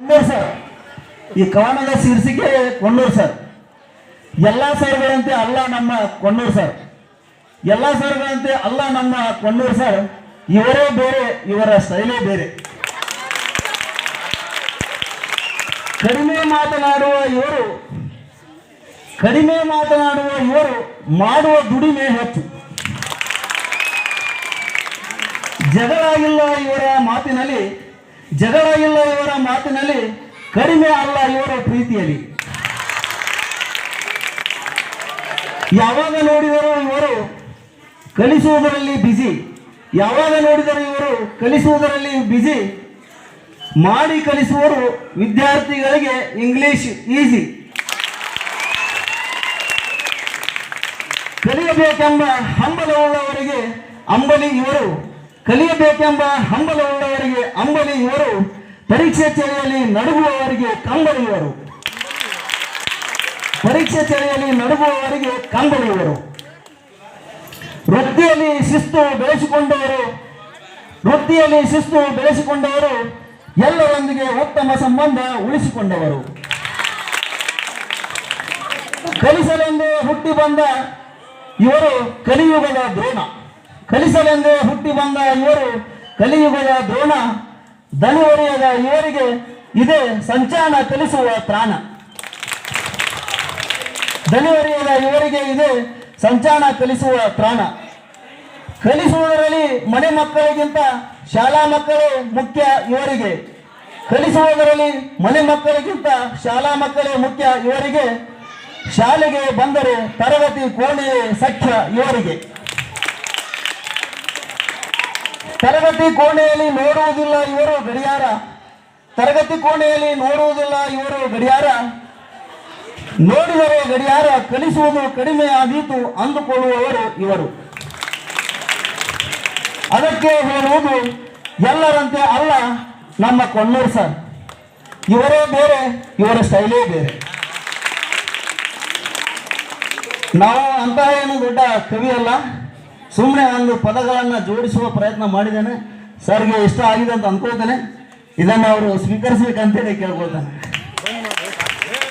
Kondur sir, ಈ ಕವನದ ಶೀರ್ಷಿಕೆ ಕೊಂಡೂರು ಸರ್. ಎಲ್ಲ ಸರ್ಗಳಂತೆ ಅಲ್ಲ ನಮ್ಮ ಕೊಂಡೂರು ಸರ್, ಎಲ್ಲ ಸರ್ಗಳಂತೆ ಅಲ್ಲ ನಮ್ಮ ಕೊಂಡೂರು ಸರ್. ಇವರೇ ಬೇರೆ, ಇವರ ಶೈಲೇ ಬೇರೆ. ಕಡಿಮೆ ಮಾತನಾಡುವ ಇವರು ಮಾಡುವ ದುಡಿಮೆ ಹೆಚ್ಚು. ಜಗಳ ಇಲ್ಲ ಇವರ ಮಾತಿನಲ್ಲಿ, ಕಡಿಮೆ ಅಲ್ಲ ಇವರ ಪ್ರೀತಿಯಲ್ಲಿ. ಯಾವಾಗ ನೋಡಿದರೂ ಇವರು ಕಲಿಸುವುದರಲ್ಲಿ ಬಿಜಿ, ಮಾಡಿ ಕಲಿಸುವರು ವಿದ್ಯಾರ್ಥಿಗಳಿಗೆ ಇಂಗ್ಲಿಷ್ ಈಸಿ. ಕಲಿಯಬೇಕೆಂಬ ಹಂಬಲವುಳ್ಳವರಿಗೆ ಅಂಬಲಿ ಇವರು, ಪರೀಕ್ಷೆ ಚಳಿಯಲ್ಲಿ ನಡುಗುವವರಿಗೆ ಕಂಬಳಿ ಇವರು. ವೃತ್ತಿಯಲ್ಲಿ ಶಿಸ್ತು ಬೆಳೆಸಿಕೊಂಡವರು, ಎಲ್ಲರೊಂದಿಗೆ ಉತ್ತಮ ಸಂಬಂಧ ಉಳಿಸಿಕೊಂಡವರು. ಕಲಿಸಲೆಂದೇ ಹುಟ್ಟಿ ಬಂದ ಇವರು ಕಲಿಯುಗದ ದ್ರೋಣ. ದನಿವರಿಯದ ಇವರಿಗೆ ಇದೇ ಸಂಚಾನ ಕಲಿಸುವ ತ್ರಾಣ. ಕಲಿಸುವುದರಲ್ಲಿ ಮನೆ ಮಕ್ಕಳಿಗಿಂತ ಶಾಲಾ ಮಕ್ಕಳೇ ಮುಖ್ಯ ಇವರಿಗೆ. ಶಾಲೆಗೆ ಬಂದರೆ ತರಗತಿ ಕೋಣೆಯೇ ಸಖ್ಯ ಇವರಿಗೆ. ತರಗತಿ ಕೋಣೆಯಲ್ಲಿ ನೋಡುವುದಿಲ್ಲ ಇವರು ಗಡಿಯಾರ. ನೋಡಿದರೆ ಗಡಿಯಾರ ಕಲಿಸುವುದು ಕಡಿಮೆ ಆದೀತು ಅಂದುಕೊಳ್ಳುವವರು ಇವರು. ಅದಕ್ಕೆ ಹೇಳುವುದು ಎಲ್ಲರಂತೆ ಅಲ್ಲ ನಮ್ಮ ಕೊಂಡೂರು ಸರ್. ಇವರೇ ಬೇರೆ, ಇವರ ಸ್ಟೈಲೇ ಬೇರೆ. ನಾವು ಅಂತ ಏನು ದೊಡ್ಡ ಕವಿ ಅಲ್ಲ, ಸುಮ್ಮನೆ ಒಂದು ಪದಗಳನ್ನು ಜೋಡಿಸುವ ಪ್ರಯತ್ನ ಮಾಡಿದ್ದೇನೆ. ಸರ್ಗೆ ಇಷ್ಟ ಆಗಿದೆ ಅಂತ ಅನ್ಕೊಳ್ತೇನೆ. ಇದನ್ನು ಅವರು ಸ್ವೀಕರಿಸಬೇಕಂತೇಳಿ ಕೇಳ್ಕೊಳ್ತಾನೆ.